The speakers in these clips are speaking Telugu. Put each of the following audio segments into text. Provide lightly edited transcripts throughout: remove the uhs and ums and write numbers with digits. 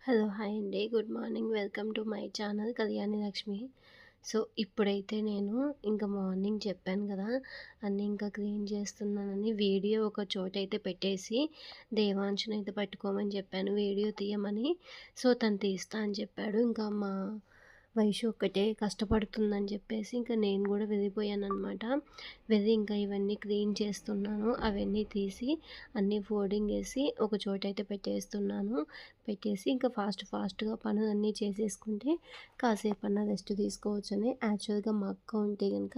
హలో! హాయ్ అండి. Good morning. Welcome to my channel Kalyani Lakshmi. ఇప్పుడైతే నేను ఇంక మార్నింగ్ చెప్పాను గదా! అన్నీ ఇంకా క్లీన్ చేస్తున్నానని వీడియో ఒక చోటైతే పెట్టేసి దేవాంశునైతే పట్టుకోమని చెప్పాను వీడియో తీయమని. తను తీస్తా అని చెప్పాడు. ఇంకా మా వైషు ఒక్కటే కష్టపడుతుందని చెప్పేసి ఇంకా నేను గూడా వెళ్ళిపోయాననమాట. వెళ్ళి ఇంకా ఇవన్నీ క్లీన్ చేస్తున్నాను. అవన్నీ తీసి అన్నీ ఫోల్డింగ్ ఏసి ఒక చోటైతే పెట్టేస్తున్నాను. పెట్టేసి ఇంకా ఫాస్ట్‌గా పనులన్నీ చేసేసుకుంటే కాసేపన్నా రెస్ట్ తీసుకోవచ్చని. యాక్చువల్‌గా మా అక్క ఉంటే గనక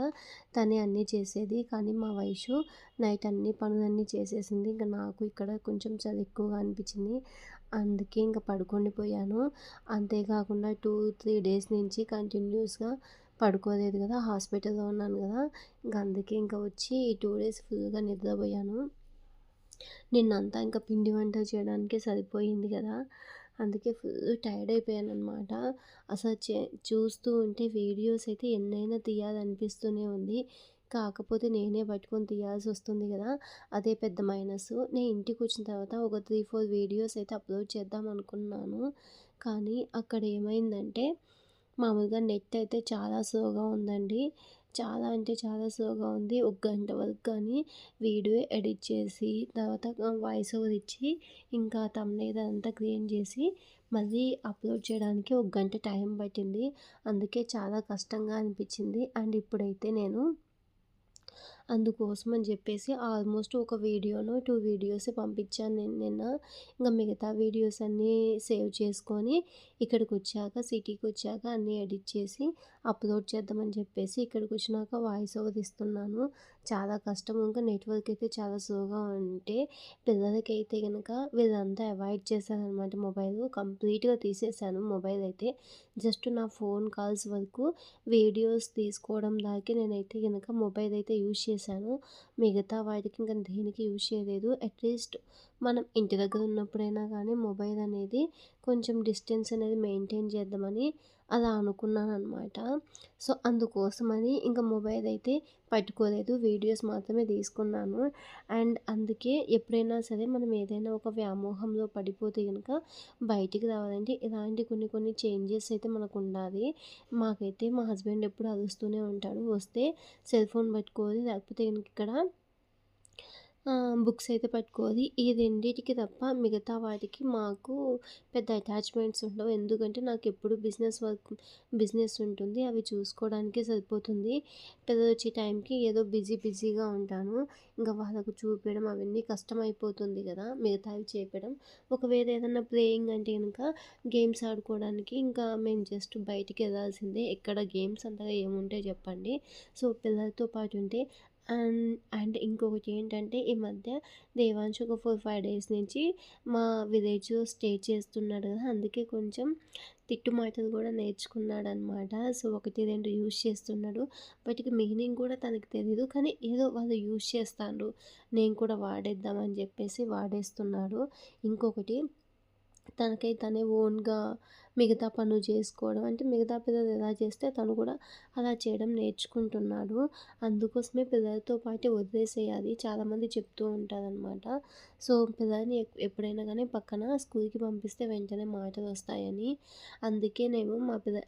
తనే అన్నీ చేసేది. కానీ మా వైషు నైట్ అన్ని పనులన్నీ చేసేసింది. ఇంక నాకు ఇక్కడ కొంచెం చలి ఎక్కువగా అనిపించింది. అందుకే ఇంక పడుకుండిపోయాను. అంతేకాకుండా 2, 3 డేస్ నుంచి కంటిన్యూస్‌గా పడుకోలేదు గదా! హాస్పిటల్‌లో ఉన్నాను గదా! అందుకే ఇంకా వచ్చి ఈ 2 డేస్ ఫుల్‌గా నిద్రపోయాను. నిన్నంతా ఇంకా పిండి వంటలు చేయడానికే సరిపోయింది గదా! అందుకే ఫుల్ టైర్డ్ అయిపోయాననమాట. అసలు చూస్తూ ఉంటే వీడియోస్ అయితే ఎన్నైనా తీయాలనిపిస్తూనే ఉంది. కాకపోతే నేనే పట్టుకొని తీయాల్సొస్తుంది గదా! అదే పెద్ద మైనస్సు. నేను ఇంటికొచ్చిన తర్వాత ఒక 3, 4 వీడియోస్ అయితే అప్‌లోడ్ చేద్దాం అనుకున్నాను. కానీ అక్కడ ఏమైందంటే మామూలుగా నెట్ అయితే చాలా స్లోగా ఉందండి. చాలా అంటే చాలా స్లోగా ఉంది. ఒక గంట వరకు కానీ వీడియో ఎడిట్ చేసి తర్వాత వాయిస్ ఓవర్ ఇచ్చి ఇంకా థంబ్‌నెయిల్ అదంతా క్రియేట్ చేసి మళ్ళీ అప్‌లోడ్ చేయడానికి ఒక గంట టైం పట్టింది. అందుకే చాలా కష్టంగా అనిపించింది. అండ్ ఇప్పుడైతే నేను అందుకోసం అని చెప్పేసి ఆల్మోస్ట్ ఒక వీడియోనో, 2 వీడియోసే పంపించాను నేను నిన్న. ఇంక మిగతా వీడియోస్ అన్నీ సేవ్ చేసుకొని ఇక్కడికొచ్చాక సిటీకొచ్చాక అన్నీ ఎడిట్ చేసి అప్‌లోడ్ చేద్దామని చెప్పేసి ఇక్కడికొచ్చినాక వాయిస్ ఓవర్ ఇస్తున్నాను. చాలా కష్టం. ఇంకా నెట్వర్క్ అయితే చాలా స్లోగా ఉంటే పిల్లలకైతే గనక వీళ్ళంతా అవాయిడ్ చేశారనమాట మొబైలు. కంప్లీట్‌గా తీసేశాను మొబైల్ అయితే. జస్ట్ నా ఫోన్ కాల్స్ వరకు వీడియోస్ తీసుకోవడం దాకే నేనైతే గనక మొబైల్ అయితే యూజ్ చేశాను. మిగతా వాటికి ఇంక దేనికి యూజ్ చేయలేదు. అట్‌లీస్ట్ మనం ఇంటి దగ్గర ఉన్నప్పుడైనా కానీ మొబైల్ అనేది కొంచెం డిస్టెన్స్ అనేది మెయింటైన్ చేద్దామని అలా అనుకున్నాననమాట. అందుకోసమని ఇంక మొబైల్ అయితే పట్టుకోలేదు. వీడియోస్ మాత్రమే తీసుకున్నాను. అండ్ అందుకే ఎప్పుడైనా సరే మనం ఏదైనా ఒక వ్యామోహంలో పడిపోతే గనక బయటికి రావాలంటే ఇలాంటి కొన్ని కొన్ని చేంజెస్ అయితే మనకుండాలి. మాకైతే మా హస్బెండ్ ఎప్పుడు అరుస్తూనే ఉంటాడు. వస్తే సెల్ ఫోన్ పట్టుకోవాలి లేకపోతే ఇక్కడ బుక్స్ అయితే పట్టుకోవాలి. ఈ రెండిటికి తప్ప మిగతా వాటికి మాకు పెద్ద అటాచ్‌మెంట్స్ ఉండవు. ఎందుకంటే నాకెప్పుడు బిజినెస్ ఉంటుంది. అవి చూసుకోవడానికే సరిపోతుంది. పిల్లలొచ్చే టైంకి ఏదో బిజీగా ఉంటాను. ఇంకా వాళ్ళకు చూపియడం అవన్నీ కష్టమైపోతుంది గదా! మిగతావి చేపడం. ఒకవేళ ఏదన్నా ప్లేయింగ్ అంటే గనక గేమ్స్ ఆడుకోవడానికి ఇంకా మేము జస్ట్ బయటికెళ్ళాల్సిందే. ఇక్కడ గేమ్స్ అంతగా ఏముంటాయి చెప్పండి. పిల్లలతో పాటు ఉంటే అండ్ ఇంకొకటి ఏంటంటే ఈ మధ్య దేవాంశ్ ఒక 4, 5 డేస్ నుంచి మా విలేజ్‌లో స్టే చేస్తున్నాడు కదా! అందుకే కొంచెం తిట్టు మాటలు కూడా నేర్చుకున్నాడనమాట. 1, 2 యూజ్ చేస్తున్నాడు. వాటికి మీనింగ్ కూడా తనకి తెలీదు. కానీ ఏదో వాళ్ళు యూజ్ చేస్తాండ్రు. నేను కూడా వాడేద్దాం అని చెప్పేసి వాడేస్తున్నాడు. ఇంకొకటి తనకై తనే ఓన్‌గా మిగతా పనులు చేసుకోవడం. అంటే మిగతా పిల్లలు ఎలా చేస్తే తను కూడా అలా చేయడం నేర్చుకుంటున్నాడు. అందుకోసమే పిల్లలతో పాటు వదిలేసేయాలి. చాలామంది చెప్తూ ఉంటారనమాట. పిల్లల్ని ఎప్పుడైనా కానీ పక్కన స్కూల్‌కి పంపిస్తే వెంటనే మాటలొస్తాయని. అందుకే నేను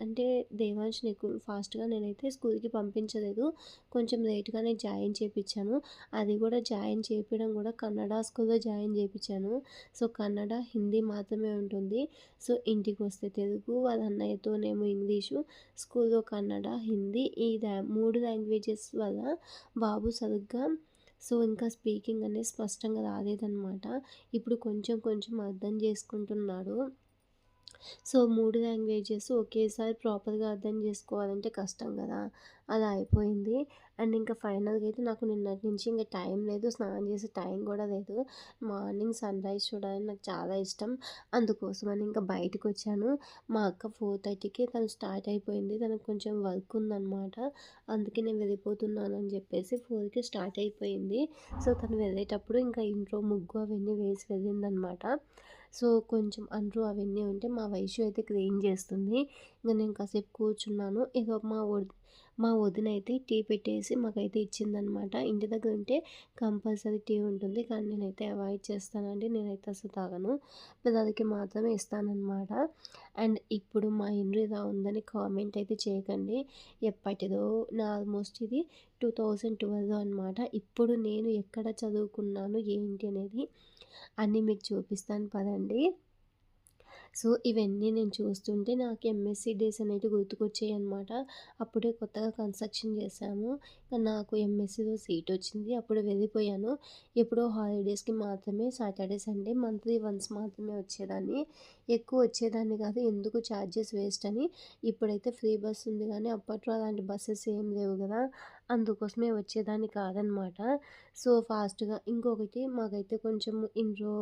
అంటే దేవాంష్‌ని ఎక్కువ ఫాస్ట్‌గా నేనైతే స్కూల్‌కి పంపించలేదు. కొంచెం లేట్‌గానే జాయిన్ చేపిచ్చాను. అది కూడా జాయిన్ చేపియడం కూడా కన్నడ స్కూల్‌లో జాయిన్ చేపిచ్చాను. కన్నడ, హిందీ మాత్రమే ఉంటుంది. ఇంటికొస్తే తెలుగు, వాళ్ళ అన్నయ్యతోనేమో ఇంగ్లీషు, స్కూల్‌లో కన్నడ, హిందీ ఈ 3 లాంగ్వేజెస్ వల్ల బాబు సరిగ్గా ఇంకా స్పీకింగ్ అనేది స్పష్టంగా రాలేదనమాట. ఇప్పుడు కొంచెం కొంచెం అర్థం చేసుకుంటున్నాడు. 3 లాంగ్వేజెస్ ఒకేసారి ప్రాపర్‌గా అర్థం చేసుకోవాలంటే కష్టం గదా! అలా అయిపోయింది. అండ్ ఇంకా ఫైనల్‌గా అయితే నాకు నిన్నటి నుంచి ఇంక టైం లేదు. స్నానం చేసే టైం గూడా లేదు. మార్నింగ్ సన్‌రైజ్ చూడాలని నాకు చాలా ఇష్టం. అందుకోసమని ఇంకా బయటకొచ్చాను. మా అక్క 4:30కి తను స్టార్ట్ అయిపోయింది. తనకు కొంచెం వర్క్ ఉందనమాట. అందుకే నేను వెళ్ళిపోతున్నాను అని చెప్పేసి 4కి స్టార్ట్ అయిపోయింది. తను వెళ్ళేటప్పుడు ఇంకా ఇంట్లో ముగ్గు అవన్నీ వేసి వెళ్ళిందనమాట. కొంచెం అంట్లు అవన్నీ ఉంటే మా వైషు అయితే క్లీన్ చేస్తుంది. ఇంక నేను కాసేపు కూర్చున్నాను. ఏదో మా వదిన అయితే టీ పెట్టేసి మాకైతే ఇచ్చిందనమాట. ఇంటి దగ్గర ఉంటే కంపల్సరీ టీ ఉంటుంది. కానీ నేనైతే అవాయిడ్ చేస్తానండి. నేనైతే అసలు తాగను. పిల్లలకి మాత్రమే ఇస్తాననమాట. అండ్ ఇప్పుడు మా ఇల్లు ఇలా ఉందని కామెంట్ అయితే చేయకండి. ఎప్పటిదో ఆల్మోస్ట్ ఇది 2012 అనమాట. ఇప్పుడు నేను ఎక్కడ చదువుకున్నాను ఏంటి అనేది అన్నీ మీకు చూపిస్తాను పదండి. సో, ఇవన్నీ నేను చూస్తుంటే నాకు ఎంఎస్‌సి డేస్ అనేవి గుర్తుకొచ్చాయన్నమాట. అప్పుడే కొత్తగా కన్‌స్ట్రక్షన్ చేశాము. నాకు ఎంఎస్‌సిలో సీట్ వచ్చింది. అప్పుడు వెళ్ళిపోయాను. ఎప్పుడో హాలిడేస్‌కి మాత్రమే సాటర్డే, సండే మంత్లీ వన్స్ మాత్రమే వచ్చేదాన్ని. ఎక్కువ వచ్చేదాన్ని కాదు. ఎందుకు ఛార్జెస్ వేస్ట్ అని. ఇప్పుడైతే ఫ్రీ బస్ ఉంది కానీ అప్పట్లో అలాంటి బస్సెస్ ఏం లేవు కదా! అందుకోసమే వచ్చేదాన్ని కాదనమాట. సో, ఫాస్ట్‌గా ఇంకొకటి మాకైతే కొంచెం ఇంట్లో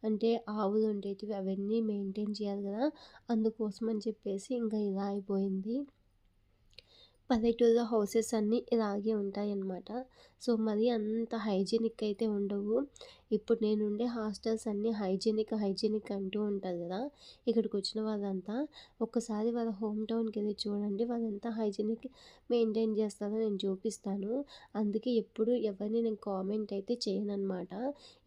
అంటే ఆవులు ఉండేటివి అవన్నీ మెయింటైన్ చేయాలి కదా! అందుకోసం అని చెప్పేసి ఇంకా ఇలా అయిపోయింది. పల్లెటూరులో హౌసెస్ అన్నీ ఇలాగే ఉంటాయన్నమాట. సో, మరీ అంత హైజీనిక్ అయితే ఉండవు. ఇప్పుడు నేనుండే హాస్టల్స్ అన్నీ హైజీనిక్ అంటూ ఉంటారు కదా! ఇక్కడికొచ్చిన వాళ్ళంతా ఒక్కసారి వాళ్ళ హోమ్ టౌన్‌కెళ్ళి చూడండి. వాళ్ళెంత హైజీనిక్ మెయింటైన్ చేస్తారో నేను చూపిస్తాను. అందుకే ఎప్పుడు ఎవరిని నేను కామెంట్ అయితే చేయననమాట.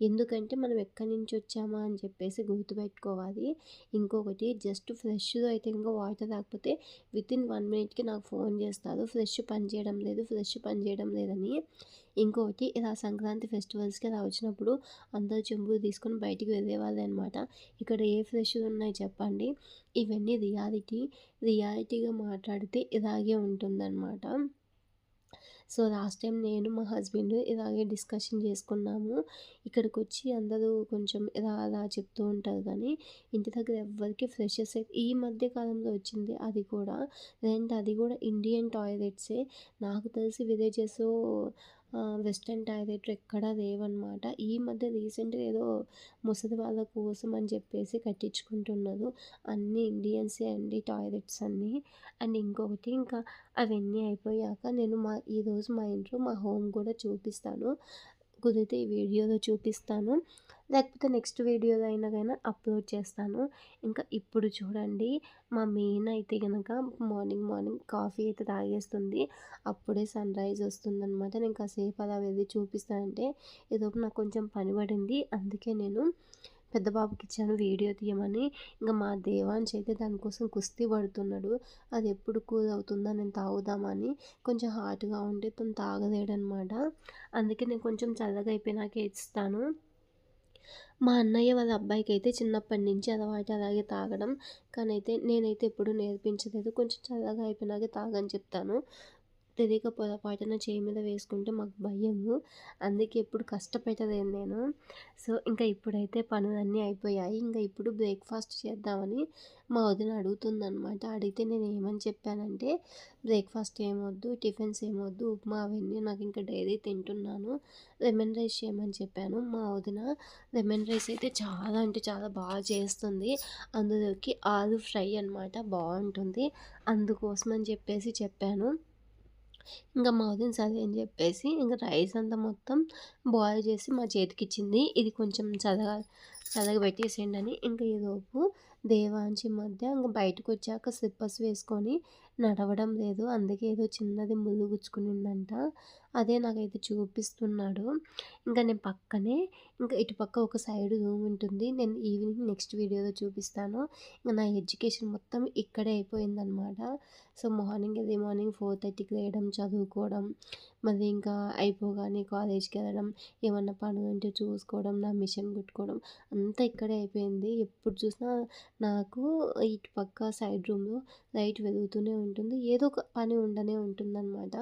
ఎందుకంటే మనం ఎక్కడి నుంచి వచ్చామా అని చెప్పేసి గుర్తుపెట్టుకోవాలి. ఇంకొకటి జస్ట్ ఫ్రెష్‌గా అయితే గనుక వాటర్ రాకపోతే వితిన్ 1 మినిట్‌కి నాకు ఫోన్ చేస్తారు. ఫ్రెష్ పని చేయడం లేదని. ఇంకొకటి ఇలా సంక్రాంతి ఫెస్టివల్స్‌కి అలా వచ్చినప్పుడు అందరూ చెంబులు తీసుకొని బయటికి వెళ్ళేవాళ్ళే అనమాట. ఇక్కడ ఏ ఫ్రెష్‌గా ఉన్నాయి చెప్పండి. ఇవన్నీ రియాలిటీగా మాట్లాడితే ఇలాగే ఉంటుందన్నమాట. సో, లాస్ట్ టైం నేను మా హస్బెండ్ ఇలాగే డిస్కషన్ చేసుకున్నాము. ఇక్కడికొచ్చి అందరూ కొంచెం ఇలా అలా చెప్తూ ఉంటారు కానీ, ఇంటి దగ్గర ఎవ్వరికీ ఫ్రెషర్స్ అయితే ఈ మధ్య కాలంలో వచ్చింది అది కూడా. లేదంటే అది కూడా ఇండియన్ టాయిలెట్సే. నాకు తెలిసి విలేజెస్‌లో వెస్టర్న్ టాయిలెట్లు ఎక్కడా లేవనమాట. ఈ మధ్య రీసెంట్‌గా ఏదో ముసలి వాళ్ళ కోసం అని చెప్పేసి కట్టించుకుంటున్నారు. అన్నీ ఇండియన్సే అండి టాయిలెట్స్ అన్నీ. అండ్ ఇంకొకటి ఇంకా అవన్నీ అయిపోయాక నేను ఈరోజు మా ఇంట్లో మా హోమ్ కూడా చూపిస్తాను. కుదిరితే ఈ వీడియోలో చూపిస్తాను. లేకపోతే నెక్స్ట్ వీడియోలో అయినా గాని అప్లోడ్ చేస్తాను. ఇంకా ఇప్పుడు చూడండి మా మెయిన్ అయితే గనక మార్నింగ్ కాఫీ అయితే తాగేస్తుంది. అప్పుడే సన్‌రైజ్ వస్తుందనమాట. నేను కాసేపు అలా వెళ్ళి చూపిస్తానంటే ఈలోపు నాకు కొంచెం పని పడింది. అందుకే నేను పెద్ద బాబుకిచ్చాను వీడియో తీయమని. ఇంక మా దేవాంష్ అయితే దానికోసం కుస్తీ పడుతున్నాడు. అది ఎప్పుడు కూల్ అవుతుందా నేను తాగుదామని. కొంచెం హాట్‌గా ఉంటే తను తాగలేడనమాట. అందుకే నేను కొంచెం చల్లగా అయిపోయినాకే ఇస్తాను. మా అన్నయ్య వాళ్ళ అబ్బాయికైతే చిన్నప్పటి నుంచి అలవాటు అలాగే తాగడం. నేనైతే ఎప్పుడూ నేర్పించలేదు. కొంచెం చల్లగా అయిపోయినాకే తాగని చెప్తాను. తెలియక పొరపాటున చేయి మీద వేసుకుంటే మాకు భయము. అందుకే ఎప్పుడు కష్టపెట్టలేదు నేను. సో, ఇంకా ఇప్పుడైతే పనులన్నీ అయిపోయాయి. ఇంకా ఇప్పుడు బ్రేక్‌ఫాస్ట్ చేద్దామని మా వదిన అడుగుతుందనమాట. అడిగితే నేను ఏమని చెప్పానంటే, బ్రేక్‌ఫాస్ట్ ఏమొద్దు, టిఫిన్స్ ఏమొద్దు, ఉప్మా అవన్నీ నాకు ఇంకా డైలీ తింటున్నాను. లెమన్ రైస్ చేయమని చెప్పాను. మా వదిన లెమన్ రైస్ అయితే చాలా అంటే చాలా బాగా చేస్తుంది. అందులోకి ఆలు ఫ్రై అనమాట బావుంటుంది. అందుకోసం అని చెప్పేసి చెప్పాను. ఇంక మా వదిన సరే అని చెప్పేసి ఇంక రైస్ అంతా మొత్తం బాయిల్ చేసి మా చేతికిచ్చింది. ఇది కొంచెం చల్లగబెట్టేసేయండని. ఇంక ఈలోపు దేవాంశ్ ఈ మధ్య ఇంక బయటకొచ్చాక స్లిప్పర్స్ వేసుకొని నడవడం లేదు. అందుకే ఏదో చిన్నది ముల్లు గుచ్చుకునిందంట. అదే నాకైతే చూపిస్తున్నాడు. ఇంకా నేను పక్కనే ఇంకా ఇటుపక్క ఒక సైడ్ రూమ్ ఉంటుంది. నేను ఈవినింగ్ నెక్స్ట్ వీడియోలో చూపిస్తాను. ఇంక నా ఎడ్యుకేషన్ మొత్తం ఇక్కడే అయిపోయిందనమాట. సో, ఎర్లీ మార్నింగ్ 4:30కి లేయడం, చదువుకోవడం, మళ్ళీ ఇంకా అయిపోగానే కాలేజ్‌కెళ్ళడం, ఏమన్నా పనులుంటే చూసుకోవడం, నా మిషన్ కుట్టుకోవడం అంతా ఇక్కడే అయిపోయింది. ఎప్పుడు చూసినా నాకు ఇటు పక్క సైడ్ రూమ్‌లో లైట్ వెలుగుతూనే ఉంటుంది. ఏదో ఒక పని ఉండనే ఉంటుందనమాట.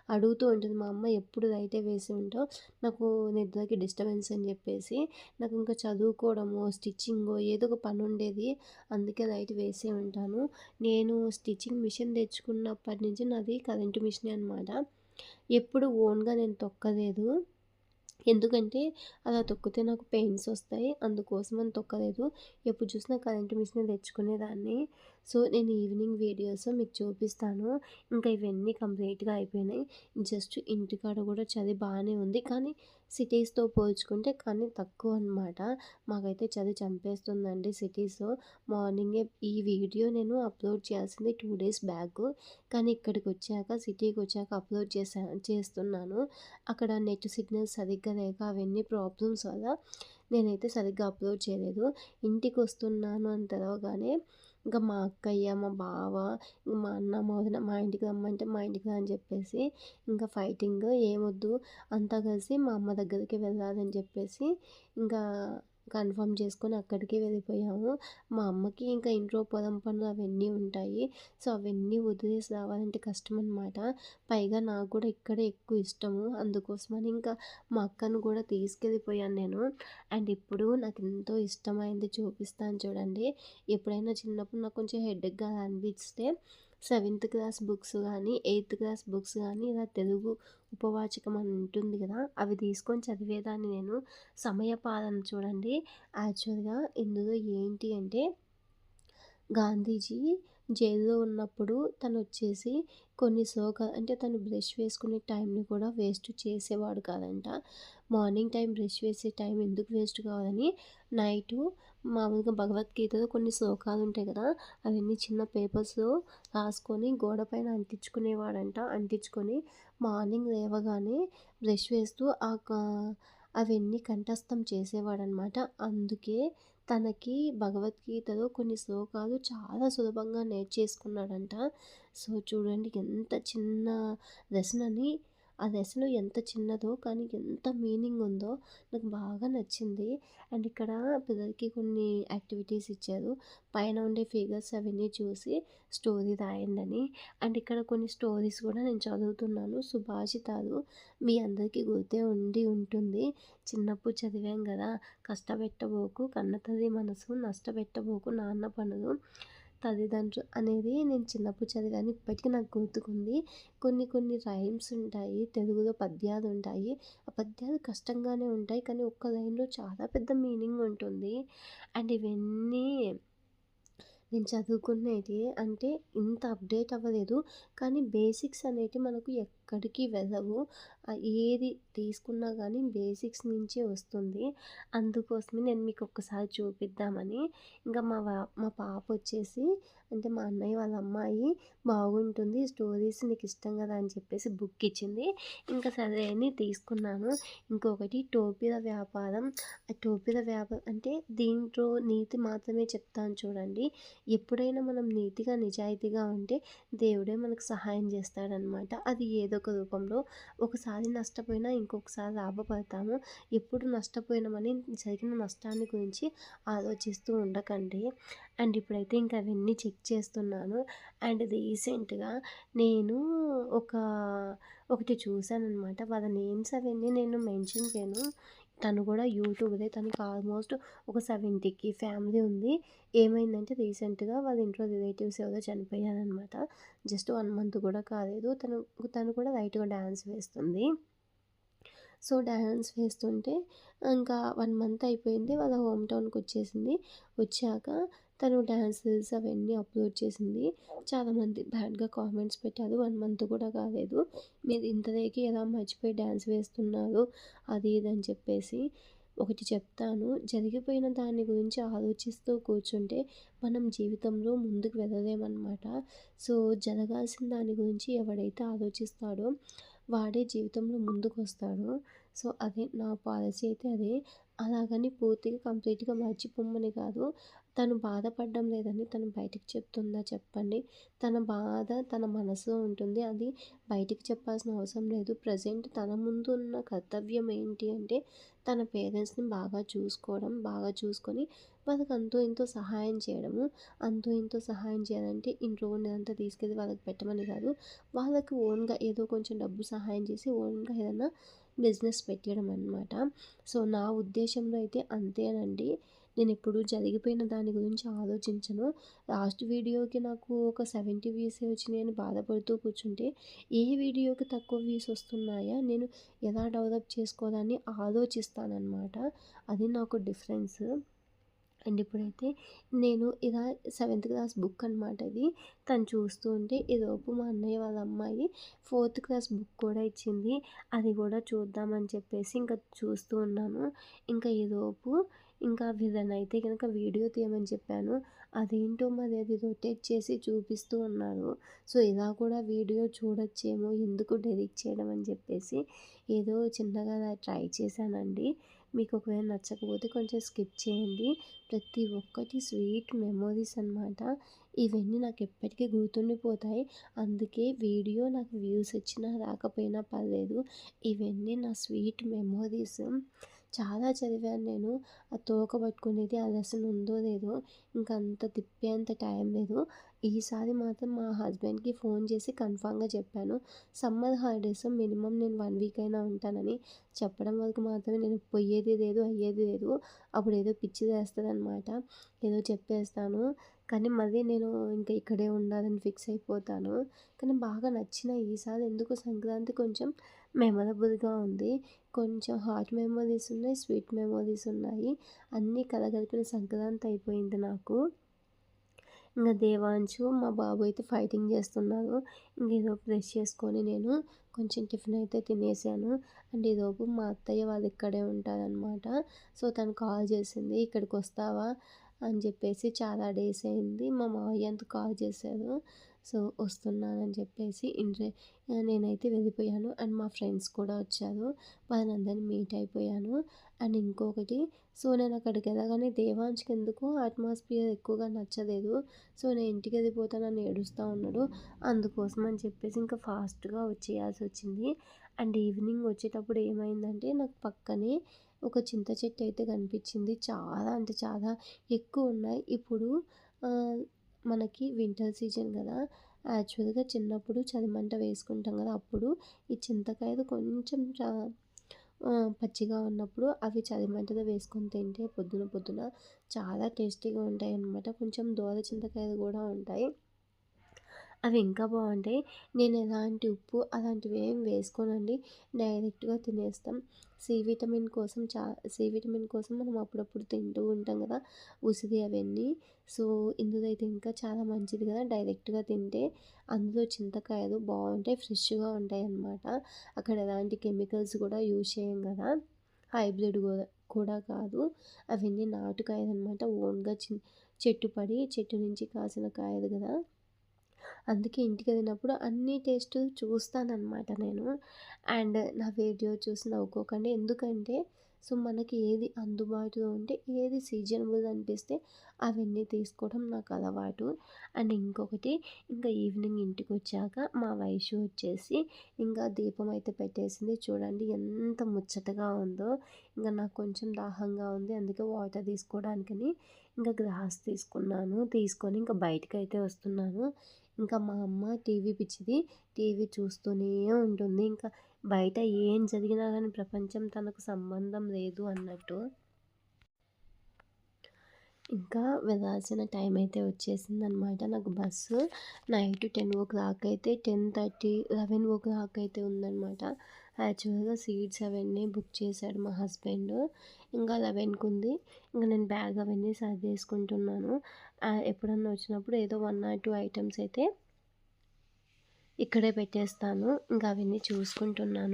అడుగుతూ ఉంటుంది మా అమ్మ ఎప్పుడు లైటే వేసి ఉంటావు, నాకు నిద్రకి డిస్టర్బెన్స్ అని చెప్పేసి. నాకు ఇంకా చదువుకోవడమో, స్టిచ్చింగో ఏదో ఒక పని ఉండేది. అందుకే లైట్ వేసే ఉంటాను. నేను స్టిచ్చింగ్ మిషన్ తెచ్చుకున్నప్పటి నుంచి నాది కరెంట్ మిషనే అనమాట. ఎప్పుడు ఓన్‌గా నేను తొక్కలేదు. ఎందుకంటే అలా తొక్కితే నాకు పెయిన్స్ వస్తాయి. అందుకోసమని తొక్కలేదు. ఎప్పుడు చూసినా కరెంట్ మిషనే తెచ్చుకునేదాన్ని. సో, నేను ఈవినింగ్ వీడియోస్ మీకు చూపిస్తాను. ఇంకా ఇవన్నీ కంప్లీట్‌గా అయిపోయినాయి. జస్ట్ ఇంటికాడ కూడా చలి బానే ఉంది. కానీ సిటీస్‌తో పోల్చుకుంటే కానీ తక్కువనమాట. మాకైతే చలి చంపేస్తుందండి సిటీస్‌లో. మార్నింగే ఈ వీడియో నేను అప్‌లోడ్ చేయాల్సింది 2 డేస్ బ్యాకు. కానీ ఇక్కడికొచ్చాక సిటీకొచ్చాక అప్‌లోడ్ చేస్తున్నాను. అక్కడ నెట్ సిగ్నల్ సరిగ్గా లేక అవన్నీ ప్రాబ్లమ్స్ వల్ల నేనైతే సరిగ్గా అప్‌లోడ్ చేయలేదు. ఇంటికొస్తున్నాను అని తెలవగానే ఇంకా మా అక్కయ్య, మా బావ, మా అన్న, మా వదిన మా ఇంటికి రమ్మంటే మా ఇంటికి రా అని చెప్పేసి ఇంకా ఫైటింగ్ ఏమొద్దు అంతా కలిసి మా అమ్మ దగ్గరికి వెళ్ళాలని చెప్పేసి ఇంకా కన్ఫర్మ్ చేసుకొని అక్కడికే వెళ్ళిపోయాము. మా అమ్మకి ఇంకా ఇంట్లో పొలం పనులు అవన్నీ ఉంటాయి. సో, అవన్నీ వదిలేసి రావాలంటే కష్టమనమాట. పైగా నాకు కూడా ఇక్కడే ఎక్కువ ఇష్టము. అందుకోసమని ఇంకా మా అక్కను కూడా తీసుకెళ్ళిపోయాను నేను. అండ్ ఇప్పుడు నాకెంతో ఇష్టమైంది చూపిస్తాను చూడండి. ఎప్పుడైనా చిన్నప్పుడు నాకు కొంచెం హెడేక్‌గా అనిపిస్తే సెవెంత్ క్లాస్ బుక్స్ గానీ, ఎయిత్ క్లాస్ బుక్స్ గానీ ఇలా తెలుగు ఉపవాచకం అని ఉంటుంది కదా! అవి తీసుకొని చదివేదాన్ని నేను. సమయపాలన చూడండి. యాక్చువల్‌గా ఇందులో ఏంటి అంటే గాంధీజీ జైల్లో ఉన్నప్పుడు తనొచ్చేసి కొన్ని అంటే తను బ్రష్ వేసుకునే టైంని కూడా వేస్ట్ చేసేవాడు కాదంట. మార్నింగ్ టైం బ్రష్ వేసే టైం ఎందుకు వేస్ట్ కావాలని నైటు మామూలుగా భగవద్గీతలో కొన్ని శ్లోకాలుంటాయి కదా! అవన్నీ చిన్న పేపర్స్‌లో రాసుకొని గోడ పైన అంటించుకునేవాడంట. అంటించుకొని మార్నింగ్ లేవగానే బ్రష్ వేస్తూ అవన్నీ కంఠస్థం చేసేవాడనమాట. అందుకే తనకి భగవద్గీతలో కొన్ని శ్లోకాలు చాలా సులభంగా నేర్చేసుకున్నాడంట. సో, చూడండి ఎంత చిన్న లెసనని ఆ లెసన్ ఎంత చిన్నదో కానీ ఎంత మీనింగ్ ఉందో నాకు బాగా నచ్చింది. అండ్ ఇక్కడ పిల్లలకి కొన్ని యాక్టివిటీస్ ఇచ్చారు. పైన ఉండే ఫిగర్స్ అవన్నీ చూసి స్టోరీ రాయండని. అండ్ ఇక్కడ కొన్ని స్టోరీస్ కూడా నేను చదువుతున్నాను. సుభాషితాలు మీ అందరికీ గుర్తే ఉంటుంది. చిన్నప్పుడు చదివాం కదా! కష్టపెట్టబోకు కన్నతల్లి మనసు నష్టపెట్టబోకు నాన్న పనులు తల్లిదండ్రులు అనేది నేను చిన్నప్పుడు చదివాను. ఇప్పటికీ నాకు గుర్తుకుంది. కొన్ని కొన్ని రైమ్స్ ఉంటాయి. తెలుగులో పద్యాలు ఉంటాయి. ఆ పద్యాలు కష్టంగానే ఉంటాయి. కానీ ఒక్క లైన్‌లో చాలా పెద్ద మీనింగ్ ఉంటుంది. అండ్ ఇవన్నీ నేను చదువుకునేది అంటే ఇంత అప్డేట్ అవ్వలేదు. కానీ బేసిక్స్ అనేటివి మనకు ఎక్కడికి వెళ్ళవు. ఏది తీసుకున్నా గానీ బేసిక్స్ నుంచే వస్తుంది. అందుకోసమే నేను మీకు ఒక్కసారి చూపిద్దామని ఇంకా మా పాపొచ్చేసి అంటే మా అన్నయ్య వాళ్ళ అమ్మాయి బాగుంటుంది స్టోరీస్ నీకు ఇష్టం కదా అని చెప్పేసి బుక్ ఇచ్చింది. ఇంకా సరే అని తీసుకున్నాను. ఇంకొకటి టోపీల వ్యాపారం. ఆ టోపీల వ్యాపారం అంటే దీంట్లో నీతి మాత్రమే చెప్తాను చూడండి. ఎప్పుడైనా మనం నీతిగా, నిజాయితీగా ఉంటే దేవుడే మనకు సహాయం చేస్తాడనమాట. అది ఏదో ఒక రూపంలో. ఒకసారి నష్టపోయినా ఇంకొకసారి లాభపడతాము. ఎప్పుడు నష్టపోయినామని జరిగిన నష్టాన్ని గురించి ఆలోచిస్తూ ఉండకండి. అండ్ ఇప్పుడైతే ఇంక అవన్నీ చెక్ చేస్తున్నాను. అండ్ రీసెంట్‌గా నేను ఒక ఒకటి చూసాననమాట. వాళ్ళ నేమ్స్ అవన్నీ నేను మెన్షన్ చేయను. తను కూడా యూట్యూబరే. తనకి ఆల్మోస్ట్ ఒక 70కి ఫ్యామిలీ ఉంది. ఏమైందంటే రీసెంట్‌గా వాళ్ళ ఇంట్లో రిలేటివ్స్ ఎవరో చనిపోయారనమాట. జస్ట్ 1 మంత్ కూడా కాలేదు. తను కూడా లైట్‌గా డాన్స్ వేస్తుంది. సో, డాన్స్ వేస్తుంటే ఇంకా 1 మంత్ అయిపోయింది. వాళ్ళ హోమ్ టౌన్‌కొచ్చేసింది. వచ్చాక తను డాన్స్ రీల్స్ అవన్నీ అప్‌లోడ్ చేసింది. చాలామంది బ్యాడ్‌గా కామెంట్స్ పెట్టారు. 1 మంత్ కూడా కాలేదు. మీరు ఇంత లేకి ఎలా మర్చిపోయి డాన్స్ వేస్తున్నారు అది ఇది అని చెప్పేసి. ఒకటి చెప్తాను. జరిగిపోయిన దాని గురించి ఆలోచిస్తూ కూర్చుంటే మనం జీవితంలో ముందుకు వెళ్ళలేమనమాట. సో, జరగాల్సిన దాని గురించి ఎవడైతే ఆలోచిస్తాడో వాడే జీవితంలో ముందుకొస్తాడు. సో, అదే నా పాలసీ అయితే అదే. అలాగని పూర్తిగా కంప్లీట్‌గా మర్చిపోమని కాదు. తను బాధపడడం లేదని తను బయటికి చెప్తుందా చెప్పండి? తన బాధ తన మనసులో ఉంటుంది. అది బయటికి చెప్పాల్సిన అవసరం లేదు. ప్రెజెంట్ తన ముందు ఉన్న కర్తవ్యం ఏంటి అంటే తన పేరెంట్స్‌ని బాగా చూసుకోవడం. బాగా చూసుకొని వాళ్ళకి అంతో ఇంతో సహాయం చేయడము. అంతో ఇంతో సహాయం చేయాలంటే ఇంట్లో ఉన్నదంతా తీసుకెళ్ళి వాళ్ళకి పెట్టమని కాదు. వాళ్ళకి ఓన్‌గా ఏదో కొంచెం డబ్బు సహాయం చేసి ఓన్‌గా ఏదైనా బిజినెస్ పెట్టేయడం అనమాట. సో, నా ఉద్దేశంలో అయితే అంతేనండి. నేనెప్పుడు జరిగిపోయిన దాని గురించి ఆలోచించను. లాస్ట్ వీడియోకి నాకు ఒక 70 వ్యూసే వచ్చినాయని బాధపడుతూ కూర్చుంటే, ఏ వీడియోకి తక్కువ వ్యూస్ వస్తున్నాయా? నేను ఎలా డెవలప్ చేసుకోవాలని ఆలోచిస్తాననమాట. అది నాకు డిఫరెన్స్. అండ్ ఇప్పుడైతే నేను ఇలా సెవెంత్ క్లాస్ బుక్ అనమాట ఇది. తను చూస్తూ ఉంటే ఈలోపు మా అన్నయ్య వాళ్ళ అమ్మాయి ఫోర్త్ క్లాస్ బుక్ కూడా ఇచ్చింది. అది కూడా చూద్దామని చెప్పేసి ఇంకా చూస్తూ ఉన్నాను. ఇంకా ఈలోపు ఇంకా వీళ్ళనైతే గనక వీడియో తీయమని చెప్పాను. అదేంటో మరి అది రొటేట్ చేసి చూపిస్తూ ఉన్నారు. సో, ఇలా కూడా వీడియో చూడొచ్చేమో ఎందుకు డెలీట్ చేయడం అని చెప్పేసి ఏదో చిన్నగా అలా ట్రై చేశానండి. మీకు ఒకవేళ నచ్చకపోతే కొంచెం స్కిప్ చేయండి. ప్రతి ఒక్కటి స్వీట్ మెమోరీస్ అనమాట. ఇవన్నీ నాకు ఎప్పటికీ గుర్తుండిపోతాయి. అందుకే వీడియో నాకు వ్యూస్ వచ్చినా రాకపోయినా పర్లేదు. ఇవన్నీ నా స్వీట్ మెమోరీస్. చాలా చదివాను నేను. ఆ తోక పట్టుకునేది ఆ లెసన్ ఉందో లేదో ఇంకా అంత తిప్పేంత టైం లేదు. ఈసారి మాత్రం మా హస్బెండ్‌కి ఫోన్ చేసి కన్ఫామ్‌గా చెప్పాను. సమ్మర్ హాలిడేస్ మినిమమ్ నేను 1 వీక్ అయినా ఉంటానని. చెప్పడం వరకు మాత్రమే నేను పోయేది లేదు, అయ్యేది లేదు. అప్పుడేదో పిచ్చిలేస్తదనమాట. ఏదో చెప్పేస్తాను. కానీ మళ్ళీ నేను ఇంకా ఇక్కడే ఉండాలని ఫిక్స్ అయిపోతాను. కానీ బాగా నచ్చిన ఈసారి ఎందుకో సంక్రాంతి కొంచెం మెమరబుల్‌గా ఉంది. కొంచెం హాట్ మెమోరీస్ ఉన్నాయి, స్వీట్ మెమోరీస్ ఉన్నాయి. అన్నీ కలగలిపిన సంక్రాంతి అయిపోయింది నాకు. ఇంక దేవాంశు, మా బాబు అయితే ఫైటింగ్ చేస్తున్నారు. ఇంకేదో బ్రష్ చేసుకొని నేను కొంచెం టిఫిన్ అయితే తినేసాను. అండ్ ఈలోపు మా అత్తయ్య వాళ్ళు ఇక్కడే ఉంటారనమాట. సో, తను కాల్ చేసింది. "ఇక్కడికొస్తావా?" అని చెప్పేసి. చాలా డేస్ అయింది. మా మావయ్య అంతా కాల్ చేశారు. సో, వస్తున్నానని చెప్పేసి నేనైతే వెళ్ళిపోయాను. అండ్ మా ఫ్రెండ్స్ కూడా వచ్చారు. వాళ్ళందరిని మీట్ అయిపోయాను. అండ్ ఇంకొకటి, సో, నేను అక్కడికి వెళ్ళగానే దేవాంష్‌కి ఎందుకో అట్మాస్ఫియర్ ఎక్కువగా నచ్చలేదు. సో, నేను ఇంటికి వెళ్ళిపోతానని ఏడుస్తూ ఉన్నాడు. అందుకోసం అని చెప్పేసి ఇంకా ఫాస్ట్‌గా వచ్చేయాల్సి వచ్చింది. అండ్ ఈవినింగ్ వచ్చేటప్పుడు ఏమైందంటే నాకు పక్కనే ఒక చింత చెట్టు అయితే కనిపించింది. చాలా అంటే చాలా ఎక్కువ ఉన్నాయి. ఇప్పుడు ఆహ్, మనకి వింటర్ సీజన్ కదా! యాక్చువల్‌గా చిన్నప్పుడు చలిమంట వేసుకుంటాం కదా! అప్పుడు ఈ చింతకాయలు కొంచెం పచ్చిగా ఉన్నప్పుడు అవి చలిమంటలో వేసుకొని తింటే పొద్దున పొద్దున చాలా టేస్టీగా ఉంటాయన్నమాట. కొంచెం దోర చింతకాయలు కూడా ఉంటాయి. అవి ఇంకా బాగుంటాయి. నేను ఎలాంటి ఉప్పు అలాంటివి ఏం వేసుకోనండి. డైరెక్ట్‌గా తినేస్తాం. సి విటమిన్ కోసం మనం అప్పుడప్పుడు తింటూ ఉంటాం కదా! ఉసిరి అవన్నీ. సో, ఇందులో అయితే ఇంకా చాలా మంచిది కదా! డైరెక్ట్‌గా తింటే. అందులో చింతకాయలు బాగుంటాయి. ఫ్రెష్‌గా ఉంటాయన్నమాట. అక్కడ ఎలాంటి కెమికల్స్ కూడా యూజ్ చేయం కదా! హైబ్రిడ్ కూడా కాదు. అవన్నీ నాటుకాయలన్నమాట. ఓన్‌గా చెట్టు నుంచి కాసిన కాయలు కదా! అందుకే ఇంటికెళ్ళినప్పుడు అన్ని టేస్టులు చూస్తాననమాట నేను. అండ్ నా వీడియో చూసి నవ్వుకోకండి. ఎందుకంటే సో, మనకి ఏది అందుబాటులో ఉంటే, ఏది సీజనబుల్ అనిపిస్తే అవన్నీ తీసుకోవడం నాకు అలవాటు. అండ్ ఇంకొకటి, ఇంకా ఈవినింగ్ ఇంటికొచ్చాక మా వైషు వచ్చేసి ఇంకా దీపం అయితే పెట్టేసింది. చూడండి ఎంత ముచ్చటగా ఉందో. ఇంకా నాకు కొంచెం దాహంగా ఉంది. అందుకే వాటర్ తీసుకోవడానికని ఇంకా గ్లాస్ తీసుకున్నాను. తీసుకొని ఇంకా బయటకైతే వస్తున్నాను. ఇంకా మా అమ్మ టీవీ పిచ్చిది. టీవీ చూస్తూనే ఉంటుంది. ఇంకా బయట ఏం జరిగినా గానీ ప్రపంచం తనకు సంబంధం లేదు అన్నట్టు. ఇంకా వెళ్ళాల్సిన టైం అయితే వచ్చేసిందనమాట. నాకు బస్సు నైట్ 10:00 అయితే 10:30, 11:00 అయితే ఉందనమాట. యాక్చువల్‌గా సీట్స్ అవన్నీ బుక్ చేశాడు మా హస్బెండ్. ఇంకా 11కి ఉంది. ఇంక నేను బ్యాగ్ అవన్నీ సర్దేసుకుంటున్నాను. ఎప్పుడన్నా వచ్చినప్పుడు ఏదో 1 ఆర్ 2 ఐటెమ్స్ అయితే ఇక్కడే పెట్టేస్తాను. ఇంకా అవన్నీ చూసుకుంటున్నాను.